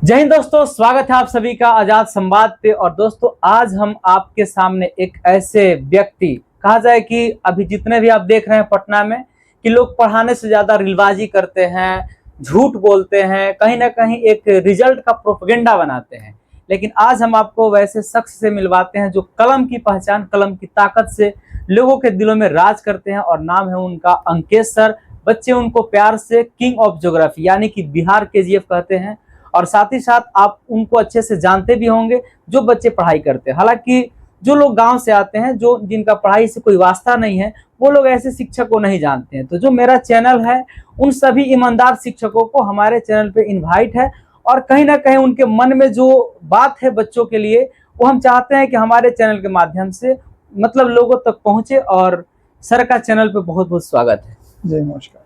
जय हिंद दोस्तों, स्वागत है आप सभी का आजाद संवाद पे। और दोस्तों, आज हम आपके सामने एक ऐसे व्यक्ति, कहा जाए कि अभी जितने भी आप देख रहे हैं पटना में कि लोग पढ़ाने से ज्यादा रीलबाजी करते हैं, झूठ बोलते हैं, कहीं ना कहीं एक रिजल्ट का प्रोपेगेंडा बनाते हैं। लेकिन आज हम आपको वैसे शख्स से मिलवाते हैं जो कलम की पहचान, कलम की ताकत से लोगों के दिलों में राज करते हैं। और नाम है उनका अंकेश सर। बच्चे उनको प्यार से किंग ऑफ ज्योग्राफी यानी कि बिहार केजीएफ कहते हैं। और साथ ही साथ आप उनको अच्छे से जानते भी होंगे जो बच्चे पढ़ाई करते हैं। हालांकि जो लोग गांव से आते हैं, जो जिनका पढ़ाई से कोई वास्ता नहीं है, वो लोग ऐसे शिक्षक को नहीं जानते हैं। तो जो मेरा चैनल है, उन सभी ईमानदार शिक्षकों को हमारे चैनल पे इनवाइट है। और कहीं ना कहीं उनके मन में जो बात है बच्चों के लिए, वो हम चाहते हैं कि हमारे चैनल के माध्यम से मतलब लोगों तक पहुंचे। और सर का चैनल पे बहुत बहुत स्वागत है। जी नमस्कार।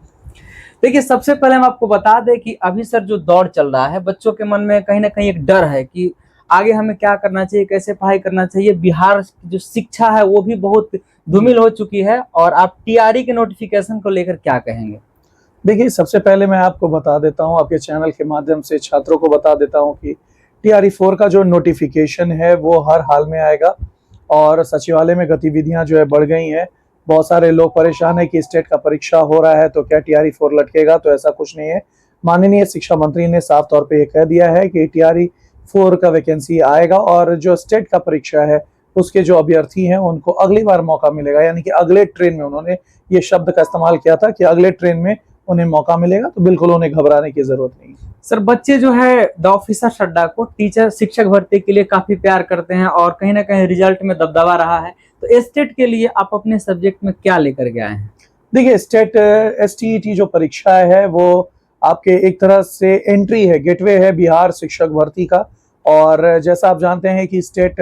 देखिए, सबसे पहले हम आपको बता दें कि अभी सर जो दौर चल रहा है, बच्चों के मन में कहीं ना कहीं एक डर है कि आगे हमें क्या करना चाहिए, कैसे पढ़ाई करना चाहिए। बिहार की जो शिक्षा है वो भी बहुत धूमिल हो चुकी है। और आप टीआरई के नोटिफिकेशन को लेकर क्या कहेंगे? देखिए, सबसे पहले मैं आपको बता देता हूं, आपके चैनल के माध्यम से छात्रों को बता देता हूं कि टीआरई 4 का जो नोटिफिकेशन है वो हर हाल में आएगा। और सचिवालय में गतिविधियां जो है बढ़ गई हैं। बहुत सारे लोग परेशान है कि स्टेट का परीक्षा हो रहा है तो क्या टीआरई 4 लटकेगा, तो ऐसा कुछ नहीं है। माननीय शिक्षा मंत्री ने साफ तौर पे ये कह दिया है कि टीआरई 4 का वैकेंसी आएगा और जो स्टेट का परीक्षा है उसके जो अभ्यर्थी हैं उनको अगली बार मौका मिलेगा। यानी कि अगले ट्रेन में, उन्होंने ये शब्द का इस्तेमाल किया था कि अगले ट्रेन में उन्हें मौका मिलेगा, तो बिल्कुल उन्हें घबराने की जरूरत नहीं। सर, बच्चे जो है द ऑफिसर अड्डा को टीचर शिक्षक भर्ती के लिए काफी प्यार करते हैं और कहीं ना कहीं रिजल्ट में दबदबा रहा है। तो स्टेट के लिए आप अपने सब्जेक्ट में क्या लेकर के आए हैं? देखिए, स्टेट एसटीईटी जो परीक्षा है वो आपके एक तरह से एंट्री है, गेटवे है बिहार शिक्षक भर्ती का। और जैसा आप जानते हैं कि स्टेट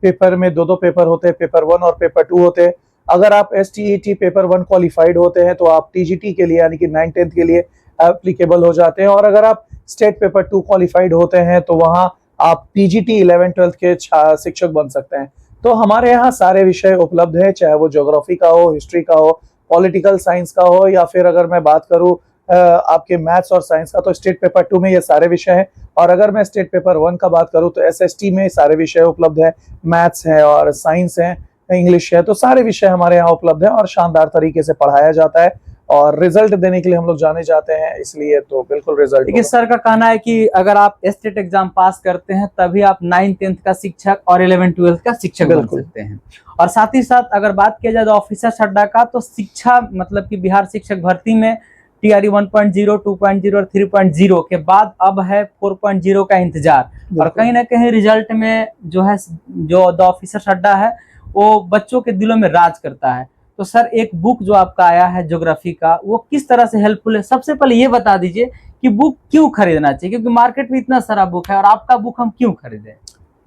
पेपर में दो पेपर होते हैं, पेपर 1 और पेपर 2 होते हैं। अगर आप एसटीईटी पेपर 1 क्वालिफाइड होते हैं तो आप टीजीटी के लिए यानी कि 9th-10th के लिए एप्लीकेबल हो जाते हैं। और अगर आप स्टेट पेपर 2 क्वालिफाइड होते हैं तो वहां आप पीजीटी 11th-12th के शिक्षक बन सकते हैं। तो हमारे यहाँ सारे विषय उपलब्ध है, चाहे वो ज्योग्राफी का हो, हिस्ट्री का हो, पॉलिटिकल साइंस का हो, या फिर अगर मैं बात करूं आपके मैथ्स और साइंस का, तो स्टेट पेपर 2 में ये सारे विषय हैं। और अगर मैं स्टेट पेपर 1 का बात करूं तो एसएसटी में सारे विषय उपलब्ध है, मैथ्स है और साइंस है, इंग्लिश है। तो सारे विषय हमारे यहाँ उपलब्ध है और शानदार तरीके से पढ़ाया जाता है। और रिजल्ट देने के लिए हम लोग जाने जाते हैं, इसलिए तो बिल्कुल रिजल्ट। देखिए, सर का कहना है कि अगर आप स्टेट एग्जाम पास करते हैं तभी आप 9th-10th का शिक्षक और 11th-12th का शिक्षक बन सकते हैं। और साथ ही साथ अगर बात किया जाए ऑफिसर अड्डा का, तो शिक्षा मतलब कि बिहार शिक्षक भर्ती में टीआरई 1.0, 2.0 और 3.0 के बाद अब है 4.0 का इंतजार। और कहीं ना कहीं रिजल्ट में जो है, जो द ऑफिसर अड्डा है, वो बच्चों के दिलों में राज करता है। तो सर, एक बुक जो आपका आया है ज्योग्राफी का, वो किस तरह से हेल्पफुल है? सबसे पहले ये बता दीजिए कि बुक क्यों खरीदना चाहिए, क्योंकि मार्केट में इतना सारा बुक है और आपका बुक हम क्यों खरीदें?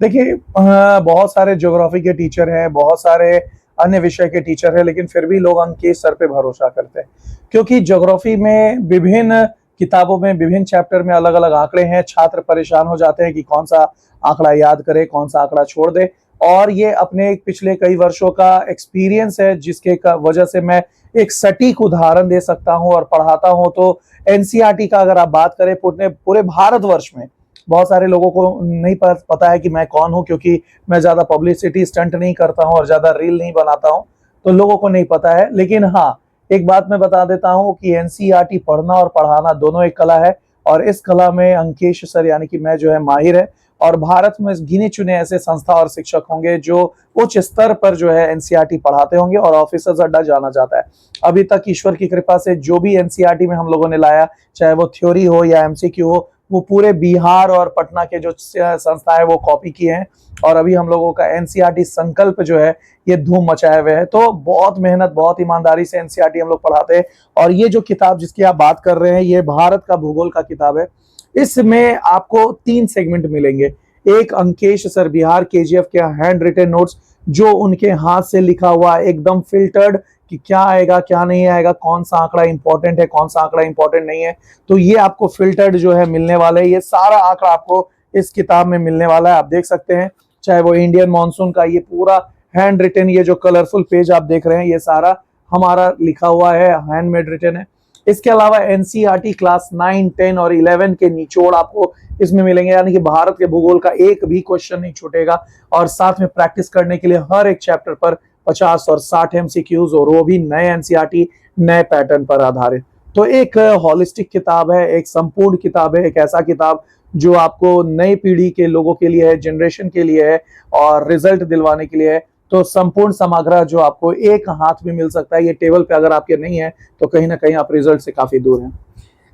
देखिए, बहुत सारे ज्योग्राफी के टीचर हैं, बहुत सारे अन्य विषय के टीचर हैं, लेकिन फिर भी लोग अंकेश सर पे भरोसा करते हैं, क्योंकि ज्योग्राफी में विभिन्न किताबों में विभिन्न चैप्टर में अलग अलग आंकड़े हैं। छात्र परेशान हो जाते हैं कि कौन सा आंकड़ा याद करे, कौन सा आंकड़ा छोड़ दे। और ये अपने पिछले कई वर्षों का एक्सपीरियंस है, जिसके वजह से मैं एक सटीक उदाहरण दे सकता हूं और पढ़ाता हूं। तो एनसीईआरटी का अगर आप बात करें, पूरे भारतवर्ष में बहुत सारे लोगों को नहीं पता है कि मैं कौन हूं, क्योंकि मैं ज्यादा पब्लिसिटी स्टंट नहीं करता हूं और ज्यादा रील नहीं बनाता हूं, तो लोगों को नहीं पता है। लेकिन हाँ, एक बात मैं बता देता हूं कि एनसीईआरटी पढ़ना और पढ़ाना दोनों एक कला है। और इस कला में अंकेश सर यानी कि मैं जो है माहिर है। और भारत में गिने चुने ऐसे संस्था और शिक्षक होंगे जो उच्च स्तर पर जो है एनसीईआरटी पढ़ाते होंगे और ऑफिसर्स अड्डा जाना जाता है। अभी तक ईश्वर की कृपा से जो भी एनसीईआरटी में हम लोगों ने लाया, चाहे वो थ्योरी हो या एमसीक्यू हो, वो पूरे बिहार और पटना के जो संस्था है वो कॉपी किए हैं। और अभी हम लोगों का एनसीईआरटी संकल्प जो है ये धूम मचाए हुए है। तो बहुत मेहनत, बहुत ईमानदारी से एनसीईआरटी हम लोग पढ़ाते हैं। और ये जो किताब जिसकी आप बात कर रहे हैं, ये भारत का भूगोल का किताब है। इसमें आपको 3 सेगमेंट मिलेंगे। एक अंकेश सर बिहार केजीएफ के हैंड रिटन नोट्स, जो उनके हाथ से लिखा हुआ, एकदम फिल्टर्ड कि क्या आएगा क्या नहीं आएगा, कौन सा आंकड़ा इंपॉर्टेंट है, कौन सा आंकड़ा इंपॉर्टेंट नहीं है। तो ये आपको फिल्टर्ड जो है मिलने वाला है। ये सारा आंकड़ा आपको इस किताब में मिलने वाला है। आप देख सकते हैं, चाहे वो इंडियन मानसून का ये पूरा हैंड रिटन, ये जो कलरफुल पेज आप देख रहे हैं, ये सारा हमारा लिखा हुआ है, हैंडमेड रिटन है। इसके अलावा एनसीईआरटी क्लास 9, 10 और 11 के निचोड़ आपको इसमें मिलेंगे, यानी कि भारत के भूगोल का एक भी क्वेश्चन नहीं छूटेगा। और साथ में प्रैक्टिस करने के लिए हर एक चैप्टर पर 50 और 60 एमसीक्यूज, और वो भी नए एनसीईआरटी नए पैटर्न पर आधारित। तो एक हॉलिस्टिक किताब है, एक संपूर्ण किताब है, एक ऐसा किताब जो आपको नई पीढ़ी के लोगों के लिए है, जनरेशन के लिए है और रिजल्ट दिलवाने के लिए है। तो संपूर्ण समग्र जो आपको एक हाथ में मिल सकता है, ये टेबल पे अगर आपके नहीं है तो कहीं ना कहीं आप रिजल्ट से काफी दूर हैं।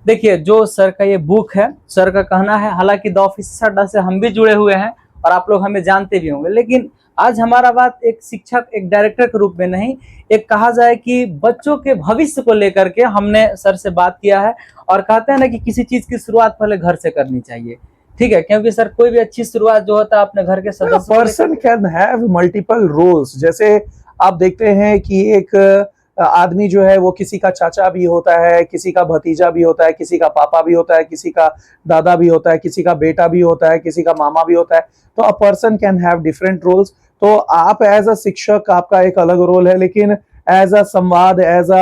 देखिए, जो सर का ये बुक है, सर का कहना है, हालांकि द ऑफिसर्स अड्डा से हम भी जुड़े हुए हैं और आप लोग हमें जानते भी होंगे, लेकिन आज हमारा बात एक शिक्षक, एक डायरेक्टर के रूप में नहीं, एक कहा जाए कि बच्चों के भविष्य को लेकर के हमने सर से बात किया है। और कहते हैं ना कि किसी चीज की शुरुआत पहले घर से करनी चाहिए, ठीक है, क्योंकि सर कोई भी अच्छी शुरुआत जो होता है अपने घर के सदस्य। Person can have multiple roles. जैसे आप देखते हैं कि एक आदमी जो है वो किसी का चाचा भी होता है, किसी का भतीजा भी होता है, किसी का पापा भी होता है, किसी का दादा भी होता है, किसी का बेटा भी होता है, किसी का मामा भी होता है। तो a person can have different roles. तो आप एज अ शिक्षक आपका एक अलग रोल है, लेकिन एज अ संवाद, एज अ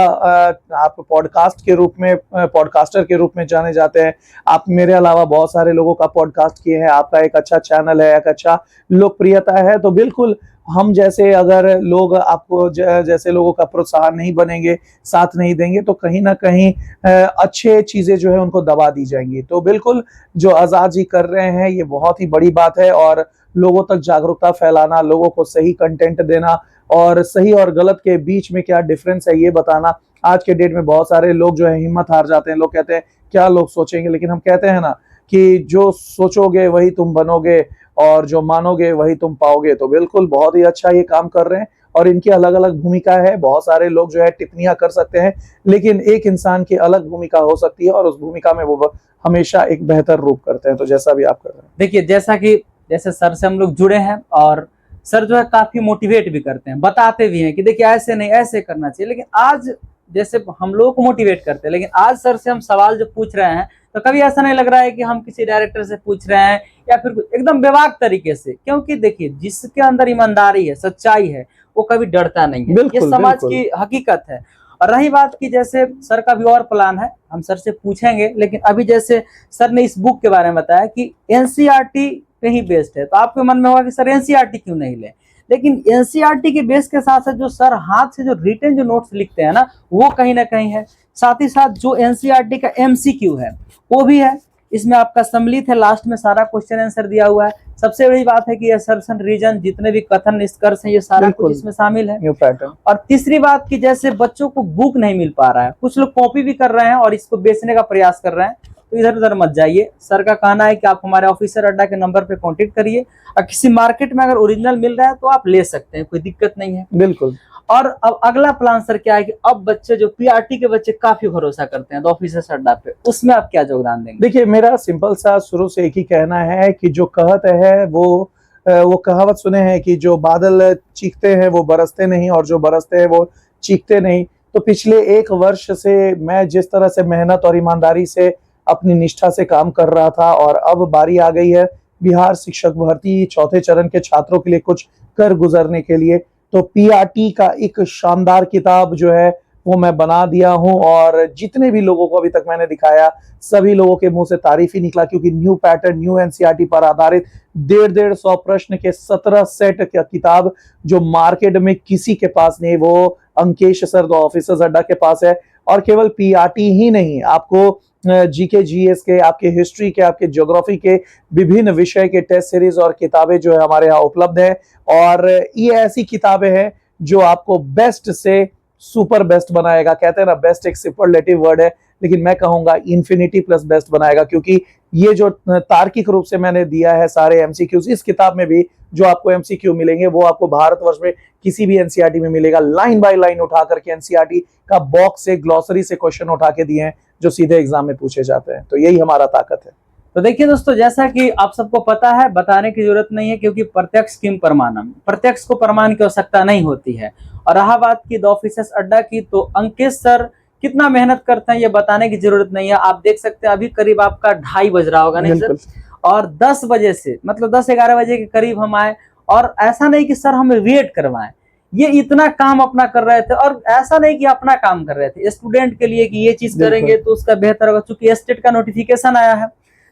आप पॉडकास्ट के रूप में, पॉडकास्टर के रूप में जाने जाते हैं। आप मेरे अलावा बहुत सारे लोगों का पॉडकास्ट किए हैं, आपका एक अच्छा चैनल है, एक अच्छा लोकप्रियता है। तो बिल्कुल हम जैसे अगर लोग आपको जैसे लोगों का प्रोत्साहन नहीं बनेंगे, साथ नहीं देंगे, तो कहीं ना कहीं अच्छे चीजें जो है उनको दबा दी जाएंगी। तो बिल्कुल जो आजाद जी कर रहे हैं ये बहुत ही बड़ी बात है, और लोगों तक जागरूकता फैलाना, लोगों को सही कंटेंट देना और सही और गलत के बीच में क्या डिफरेंस है ये बताना। आज के डेट में बहुत सारे लोग जो है हिम्मत हार जाते हैं, लोग कहते हैं क्या लोग सोचेंगे, लेकिन हम कहते हैं ना कि जो सोचोगे वही तुम बनोगे और जो मानोगे वही तुम पाओगे। तो बिल्कुल बहुत ही अच्छा ये काम कर रहे हैं, और इनकी अलग अलग भूमिका है। बहुत सारे लोग जो है टिप्पणियां कर सकते हैं, लेकिन एक इंसान की अलग भूमिका हो सकती है और उस भूमिका में वो हमेशा एक बेहतर रूप करते हैं। तो जैसा भी आप कर रहे हैं, देखिए, जैसे सर से हम लोग जुड़े हैं, और सर जो है काफी मोटिवेट भी करते हैं, बताते भी हैं कि देखिए ऐसे नहीं, ऐसे करना चाहिए। लेकिन आज जैसे हम लोगों को मोटिवेट करते हैं, लेकिन आज सर से हम सवाल जो पूछ रहे हैं तो कभी ऐसा नहीं लग रहा है कि हम किसी डायरेक्टर से पूछ रहे हैं या फिर एकदम बेबाक तरीके से। क्योंकि देखिए, जिसके अंदर ईमानदारी है, सच्चाई है, वो कभी डरता नहीं है। ये समाज की हकीकत है। और रही बात की जैसे सर का भी और प्लान है, हम सर से पूछेंगे, लेकिन अभी जैसे सर ने इस बुक के बारे में बताया कि एनसीईआरटी पे ही बेस्ड है, तो आपके मन में होगा कि सर एनसीईआरटी क्यों नहीं ले। लेकिन एनसीईआरटी के बेस के साथ साथ जो सर हाथ से जो रिटन जो नोट्स लिखते हैं ना, वो कहीं ना कहीं है। साथ ही साथ जो एनसीईआरटी का एमसीक्यू है वो भी है, इसमें आपका सम्मिलित है, लास्ट में सारा क्वेश्चन आंसर दिया हुआ है। सबसे बड़ी बात है कि असर्शन, रीजन, जितने भी कथन निष्कर्ष हैं, ये सारा कुछ इसमें शामिल है। New pattern. और तीसरी बात की जैसे बच्चों को बुक नहीं मिल पा रहा है, कुछ लोग कॉपी भी कर रहे हैं और इसको बेचने का प्रयास कर रहे हैं, तो इधर उधर मत जाइए। सर का कहना है कि आप हमारे ऑफिसर अड्डा के नंबर पे कांटेक्ट करिए, और किसी मार्केट में अगर ओरिजिनल मिल रहा है तो आप ले सकते हैं, कोई दिक्कत नहीं है। बिल्कुल। और अब अगला प्लान सर क्या है कि अब बच्चे जो पीआरटी के बच्चे काफी भरोसा करते हैं ऑफिसर्स अड्डा पे, उसमें आप क्या योगदान देंगे? देखिए, मेरा सिंपल सा शुरू से एक ही कहना है कि जो कहत है वो कहावत सुने हैं कि जो बादल चीखते हैं वो बरसते नहीं, और जो बरसते हैं वो चीखते नहीं। तो पिछले 1 वर्ष से मैं जिस तरह से मेहनत और ईमानदारी से अपनी निष्ठा से काम कर रहा था, और अब बारी आ गई है बिहार शिक्षक भर्ती 4थे चरण के छात्रों के लिए कुछ कर गुजरने के लिए, तो पीआरटी का एक शानदार किताब जो है वो मैं बना दिया हूं। और जितने भी लोगों को अभी तक मैंने दिखाया, सभी लोगों के मुंह से तारीफ ही निकला, क्योंकि न्यू पैटर्न, न्यू एनसीईआरटी पर आधारित 150 प्रश्न के 17 सेट का किताब जो मार्केट में किसी के पास नहीं, वो अंकेश सर द ऑफिसर्स अड्डा के पास है। और केवल पीआरटी ही नहीं, आपको जीके, जीएस के, आपके हिस्ट्री के, आपके ज्योग्राफी के विभिन्न विषय के टेस्ट सीरीज और किताबें जो है हमारे यहाँ उपलब्ध है। और ये ऐसी किताबें हैं जो आपको बेस्ट से सुपर बेस्ट बनाएगा। कहते हैं ना, बेस्ट एक सुपरलेटिव वर्ड है, लेकिन मैं कहूंगा इन्फिनिटी प्लस बेस्ट बनाएगा, क्योंकि ये जो तार्किक रूप से मैंने दिया है सारे एमसीक्यूज, इस किताब में भी जो आपको एमसीक्यू मिलेंगे वो आपको भारतवर्ष में किसी भी एनसीईआरटी में मिलेगा। लाइन बाय लाइन उठा करके एनसीईआरटी का बॉक्स से, ग्लॉसरी से क्वेश्चन उठा के दिए हैं जो सीधे एग्जाम में पूछे जाते हैं। तो यही हमारा ताकत है। तो देखिए दोस्तों, जैसा कि आप सबको पता है, बताने की जरूरत नहीं है, क्योंकि प्रत्यक्ष किम प्रमाणम, प्रत्यक्ष को प्रमाण की आवश्यकता नहीं होती है। और रहा बात की द ऑफिसर्स अड्डा की, तो अंकेश सर कितना मेहनत करते हैं ये बताने की जरूरत नहीं है। आप देख सकते हैं अभी करीब आपका 2:30 बज रहा होगा, नहीं सर? और 10 बजे से, मतलब 10-11 बजे के करीब हम आए, और ऐसा नहीं कि सर हमें वेट करवाएं, ये इतना काम अपना कर रहे थे, और ऐसा नहीं कि अपना काम कर रहे थे, स्टूडेंट के लिए कि ये चीज करेंगे तो उसका बेहतर होगा, क्योंकि स्टेट का नोटिफिकेशन आया है।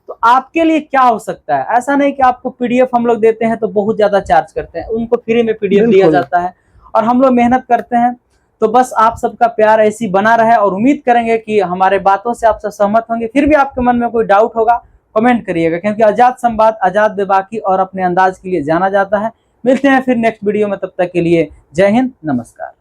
तो आपके लिए क्या हो सकता है, ऐसा नहीं कि आपको पीडीएफ हम लोग देते हैं तो बहुत ज्यादा चार्ज करते हैं, उनको फ्री में पीडीएफ दिया जाता है और हम लोग मेहनत करते हैं। तो बस आप सबका प्यार ऐसी बना रहे, और उम्मीद करेंगे कि हमारे बातों से आप सब सहमत होंगे। फिर भी आपके मन में कोई डाउट होगा कमेंट करिएगा, क्योंकि आजाद संवाद आजाद बेबाकी और अपने अंदाज के लिए जाना जाता है। मिलते हैं फिर नेक्स्ट वीडियो में, तब तक के लिए जय हिंद, नमस्कार।